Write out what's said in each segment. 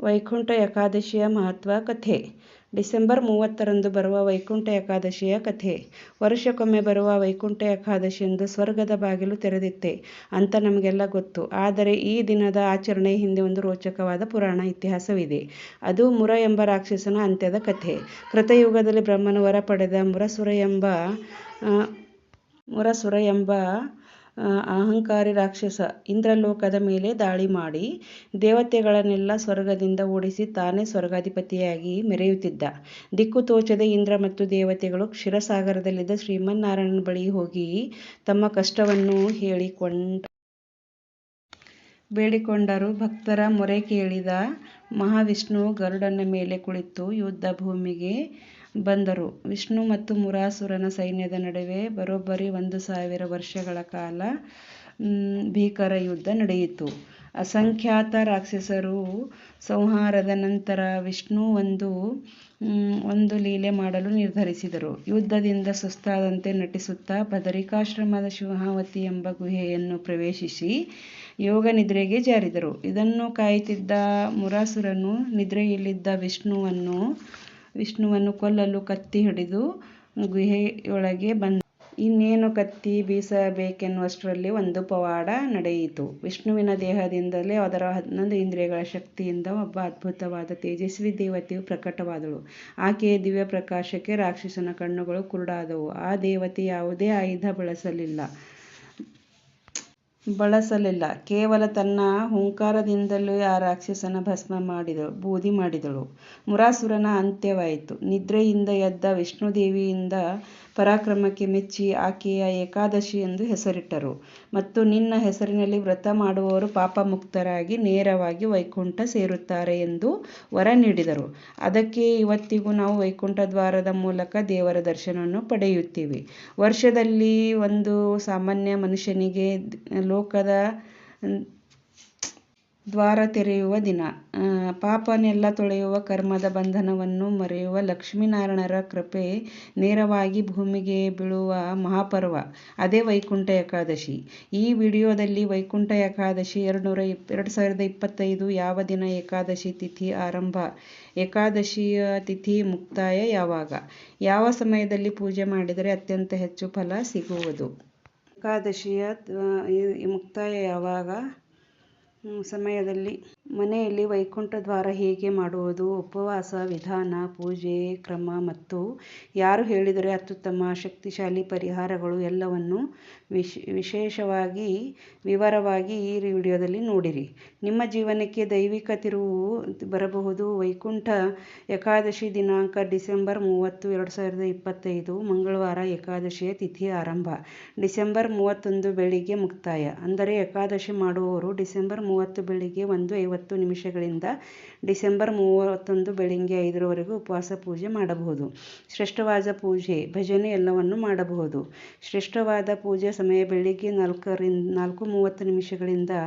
ವೈಕುಂಠ ಏಕಾದಶಿಯ ಮಹತ್ವ ಕಥೆ. ಡಿಸೆಂಬರ್ 30ರಂದು ಬರುವ ವೈಕುಂಠ ಏಕಾದಶಿಯ ಕಥೆ. ವರ್ಷಕ್ಕೊಮ್ಮೆ ಬರುವ ವೈಕುಂಠ ಏಕಾದಶಿಯಂದು ಸ್ವರ್ಗದ ಬಾಗಿಲು ತೆರೆದಿತ್ತೆ ಅಂತ ನಮಗೆಲ್ಲ ಗೊತ್ತು. ಆದರೆ ಈ ದಿನದ ಆಚರಣೆಯ ಹಿಂದೆ ಒಂದು ರೋಚಕವಾದ ಪುರಾಣ ಇತಿಹಾಸವಿದೆ. ಅದು ಮುರ ಎಂಬ ರಾಕ್ಷಸನ ಅಂತ್ಯದ ಕಥೆ. ಕೃತಯುಗದಲ್ಲಿ ಬ್ರಹ್ಮನ ವರ ಪಡೆದ ಮುರಸುರ ಎಂಬ ಅಹಂಕಾರಿ ರಾಕ್ಷಸ ಇಂದ್ರಲೋಕದ ಮೇಲೆ ದಾಳಿ ಮಾಡಿ ದೇವತೆಗಳನ್ನೆಲ್ಲ ಸ್ವರ್ಗದಿಂದ ಓಡಿಸಿ ತಾನೇ ಸ್ವರ್ಗಾಧಿಪತಿಯಾಗಿ ಮೆರೆಯುತ್ತಿದ್ದ. ದಿಕ್ಕು ತೋಚದೆ ಇಂದ್ರ ಮತ್ತು ದೇವತೆಗಳು ಕ್ಷೀರಸಾಗರದಲ್ಲಿದ್ದ ಶ್ರೀಮನ್ನಾರಾಯಣನ ಬಳಿ ಹೋಗಿ ತಮ್ಮ ಕಷ್ಟವನ್ನು ಬೇಡಿಕೊಂಡರು. ಭಕ್ತರ ಮೊರೆ ಕೇಳಿದ ಮಹಾವಿಷ್ಣು ಗರುಡನ ಮೇಲೆ ಕುಳಿತು ಯುದ್ಧ ಭೂಮಿಗೆ ಬಂದರು. ವಿಷ್ಣು ಮತ್ತು ಮುರಾಸುರನ ಸೈನ್ಯದ ನಡುವೆ ಬರೋಬ್ಬರಿ 1,000 ವರ್ಷಗಳ ಕಾಲ ಭೀಕರ ಯುದ್ಧ ನಡೆಯಿತು. ಅಸಂಖ್ಯಾತ ರಾಕ್ಷಸರು ಸಂಹಾರದ ನಂತರ ವಿಷ್ಣು ಒಂದು ಲೀಲೆ ಮಾಡಲು ನಿರ್ಧರಿಸಿದರು. ಯುದ್ಧದಿಂದ ಸುಸ್ತಾದಂತೆ ನಟಿಸುತ್ತಾ ಬದರಿಕಾಶ್ರಮದ ಸಿಂಹಾವತಿ ಎಂಬ ಗುಹೆಯನ್ನು ಪ್ರವೇಶಿಸಿ ಯೋಗ ನಿದ್ರೆಗೆ ಜಾರಿದರು. ಇದನ್ನು ಕಾಯುತ್ತಿದ್ದ ಮುರಾಸುರನು ನಿದ್ರೆಯಲ್ಲಿದ್ದ ವಿಷ್ಣುವನ್ನು ಕೊಲ್ಲಲು ಕತ್ತಿ ಹಿಡಿದು ಗುಹೆಯೊಳಗೆ ಬಂದ. ಇನ್ನೇನು ಕತ್ತಿ ಬೀಸಬೇಕೆನ್ನುವಷ್ಟರಲ್ಲಿ ಒಂದು ಪವಾಡ ನಡೆಯಿತು. ವಿಷ್ಣುವಿನ ದೇಹದಿಂದಲೇ ಅದರ 11 ಇಂದ್ರಿಯಗಳ ಶಕ್ತಿಯಿಂದ ಒಬ್ಬ ಅದ್ಭುತವಾದ ತೇಜಸ್ವಿ ದೇವತೆಯು ಪ್ರಕಟವಾದಳು. ಆಕೆಯ ದಿವ್ಯ ಪ್ರಕಾಶಕ್ಕೆ ರಾಕ್ಷಸನ ಕಣ್ಣುಗಳು ಕುರುಡಾದವು. ಆ ದೇವತೆ ಯಾವುದೇ ಆಯುಧ ಬಳಸಲಿಲ್ಲ. ಕೇವಲ ತನ್ನ ಹುಂಕಾರದಿಂದಲೇ ಆ ರಾಕ್ಷಸನ ಬೂದಿ ಮಾಡಿದಳು. ಮುರಾಸುರನ ಅಂತ್ಯವಾಯಿತು. ನಿದ್ರೆಯಿಂದ ಎದ್ದ ವಿಷ್ಣುದೇವಿಯಿಂದ ಪರಾಕ್ರಮಕ್ಕೆ ಮೆಚ್ಚಿ ಆಕೆಯ ಏಕಾದಶಿ ಎಂದು ಹೆಸರಿಟ್ಟರು ಮತ್ತು ನಿನ್ನ ಹೆಸರಿನಲ್ಲಿ ವ್ರತ ಮಾಡುವವರು ಪಾಪ ಮುಕ್ತರಾಗಿ ನೇರವಾಗಿ ವೈಕುಂಠ ಸೇರುತ್ತಾರೆ ಎಂದು ವರ ನೀಡಿದರು. ಅದಕ್ಕೆ ಇವತ್ತಿಗೂ ನಾವು ವೈಕುಂಠ ದ್ವಾರದ ಮೂಲಕ ದೇವರ ದರ್ಶನವನ್ನು ಪಡೆಯುತ್ತೇವೆ. ವರ್ಷದಲ್ಲಿ ಒಂದು ಸಾಮಾನ್ಯ ಮನುಷ್ಯನಿಗೆ ಲೋಕದ ದ್ವಾರ ತೆರೆಯುವ ದಿನ. ಪಾಪನೆಲ್ಲ ತೊಳೆಯುವ, ಕರ್ಮದ ಬಂಧನವನ್ನು ಮರೆಯುವ ಲಕ್ಷ್ಮೀನಾರಾಯಣರ ಕೃಪೆ ನೇರವಾಗಿ ಭೂಮಿಗೆ ಬೀಳುವ ಮಹಾಪರ್ವ ಅದೇ ವೈಕುಂಠ ಏಕಾದಶಿ. ಈ ವಿಡಿಯೋದಲ್ಲಿ ವೈಕುಂಠ ಏಕಾದಶಿ 2025 ಯಾವ ದಿನ, ಏಕಾದಶಿ ತಿಥಿ ಆರಂಭ, ಏಕಾದಶಿಯ ತಿಥಿ ಮುಕ್ತಾಯ ಯಾವಾಗ, ಯಾವ ಸಮಯದಲ್ಲಿ ಪೂಜೆ ಮಾಡಿದರೆ ಅತ್ಯಂತ ಹೆಚ್ಚು ಫಲ ಸಿಗುವುದು, ಏಕಾದಶಿಯ ಮುಕ್ತಾಯ ಯಾವಾಗ ಸಮಯದಲ್ಲಿ, ಮನೆಯಲ್ಲಿ ವೈಕುಂಠ ದ್ವಾರ ಹೇಗೆ ಮಾಡುವುದು, ಉಪವಾಸ ವಿಧಾನ, ಪೂಜೆ ಕ್ರಮ ಮತ್ತು ಯಾರು ಹೇಳಿದರೆ ಅತ್ಯುತ್ತಮ ಶಕ್ತಿಶಾಲಿ ಪರಿಹಾರಗಳು ಎಲ್ಲವನ್ನು ವಿವರವಾಗಿ ಈ ವಿಡಿಯೋದಲ್ಲಿ ನೋಡಿರಿ. ನಿಮ್ಮ ಜೀವನಕ್ಕೆ ದೈವಿಕ ತಿರುವು ಬರಬಹುದು. ವೈಕುಂಠ ಏಕಾದಶಿ ದಿನಾಂಕ ಡಿಸೆಂಬರ್ 30, 2025 ಮಂಗಳವಾರ. ಏಕಾದಶಿಯ ತಿಥಿ ಆರಂಭ ಡಿಸೆಂಬರ್ 31 ಬೆಳಿಗ್ಗೆ ಮುಕ್ತಾಯ. ಅಂದರೆ ಏಕಾದಶಿ ಮಾಡುವವರು ಡಿಸೆಂಬರ್ 30 ಬೆಳಿಗ್ಗೆ 1:50 ಡಿಸೆಂಬರ್ 31 ಬೆಳಿಗ್ಗೆ 5ರವರೆಗೂ ಉಪವಾಸ ಪೂಜೆ ಮಾಡಬಹುದು. ಶ್ರೇಷ್ಠವಾದ ಪೂಜೆ, ಭಜನೆ ಎಲ್ಲವನ್ನೂ ಮಾಡಬಹುದು. ಶ್ರೇಷ್ಠವಾದ ಪೂಜೆ ಸಮಯ ಬೆಳಿಗ್ಗೆ 4:30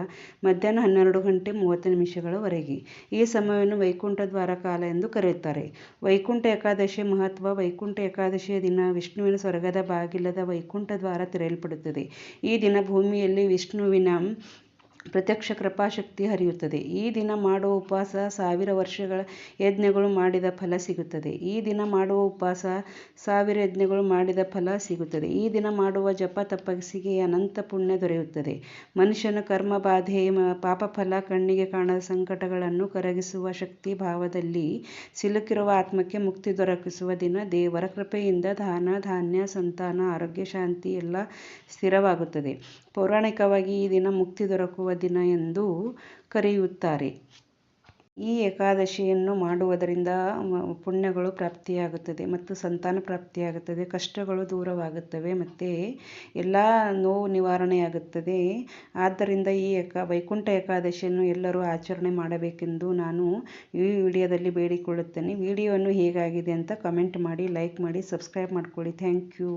ಮಧ್ಯಾಹ್ನ 12:30 ಈ ಸಮಯವನ್ನು ವೈಕುಂಠ ದ್ವಾರ ಕಾಲ ಎಂದು ಕರೆಯುತ್ತಾರೆ. ವೈಕುಂಠ ಏಕಾದಶಿಯ ಮಹತ್ವ. ವೈಕುಂಠ ಏಕಾದಶಿಯ ದಿನ ವಿಷ್ಣುವಿನ ಸ್ವರ್ಗದ ಬಾಗಿಲಾದ ವೈಕುಂಠ ದ್ವಾರ ತೆರೆಯಲ್ಪಡುತ್ತದೆ. ಈ ದಿನ ಭೂಮಿಯಲ್ಲಿ ವಿಷ್ಣುವಿನ ಪ್ರತ್ಯಕ್ಷ ಕೃಪಾಶಕ್ತಿ ಹರಿಯುತ್ತದೆ. ಈ ದಿನ ಮಾಡುವ ಉಪವಾಸ 1000 ವರ್ಷಗಳ ಯಜ್ಞಗಳು ಮಾಡಿದ ಫಲ ಸಿಗುತ್ತದೆ. ಈ ದಿನ ಮಾಡುವ ಉಪವಾಸ 1000 ಯಜ್ಞಗಳು ಮಾಡಿದ ಫಲ ಸಿಗುತ್ತದೆ. ಈ ದಿನ ಮಾಡುವ ಜಪ ತಪಸ್ಸಿಗೆ ಅನಂತ ಪುಣ್ಯ ದೊರೆಯುತ್ತದೆ. ಮನುಷ್ಯನ ಕರ್ಮ ಬಾಧೆ, ಪಾಪಫಲ, ಕಣ್ಣಿಗೆ ಕಾಣದ ಸಂಕಟಗಳನ್ನು ಕರಗಿಸುವ ಶಕ್ತಿ, ಭಾವದಲ್ಲಿ ಸಿಲುಕಿರುವ ಆತ್ಮಕ್ಕೆ ಮುಕ್ತಿ ದೊರಕಿಸುವ ದಿನ. ದೇವರ ಕೃಪೆಯಿಂದ ಧನ, ಧಾನ್ಯ, ಸಂತಾನ, ಆರೋಗ್ಯ, ಶಾಂತಿ ಎಲ್ಲ ಸ್ಥಿರವಾಗುತ್ತದೆ. ಪೌರಾಣಿಕವಾಗಿ ಈ ದಿನ ಮುಕ್ತಿ ದೊರಕುವ ದಿನ ಎಂದು ಕರೆಯುತ್ತಾರೆ. ಈ ಏಕಾದಶಿಯನ್ನು ಮಾಡುವುದರಿಂದ ಪುಣ್ಯಗಳು ಪ್ರಾಪ್ತಿಯಾಗುತ್ತದೆ ಮತ್ತು ಸಂತಾನ ಪ್ರಾಪ್ತಿಯಾಗುತ್ತದೆ, ಕಷ್ಟಗಳು ದೂರವಾಗುತ್ತವೆ ಮತ್ತು ಎಲ್ಲ ನೋವು ನಿವಾರಣೆಯಾಗುತ್ತದೆ. ಆದ್ದರಿಂದ ಈ ವೈಕುಂಠ ಏಕಾದಶಿಯನ್ನು ಎಲ್ಲರೂ ಆಚರಣೆ ಮಾಡಬೇಕೆಂದು ನಾನು ಈ ವಿಡಿಯೋದಲ್ಲಿ ಬೇಡಿಕೊಳ್ಳುತ್ತೇನೆ. ವಿಡಿಯೋವನ್ನು ಹೇಗಾಗಿದೆ ಅಂತ ಕಮೆಂಟ್ ಮಾಡಿ, ಲೈಕ್ ಮಾಡಿ, ಸಬ್ಸ್ಕ್ರೈಬ್ ಮಾಡ್ಕೊಳ್ಳಿ. Thank you.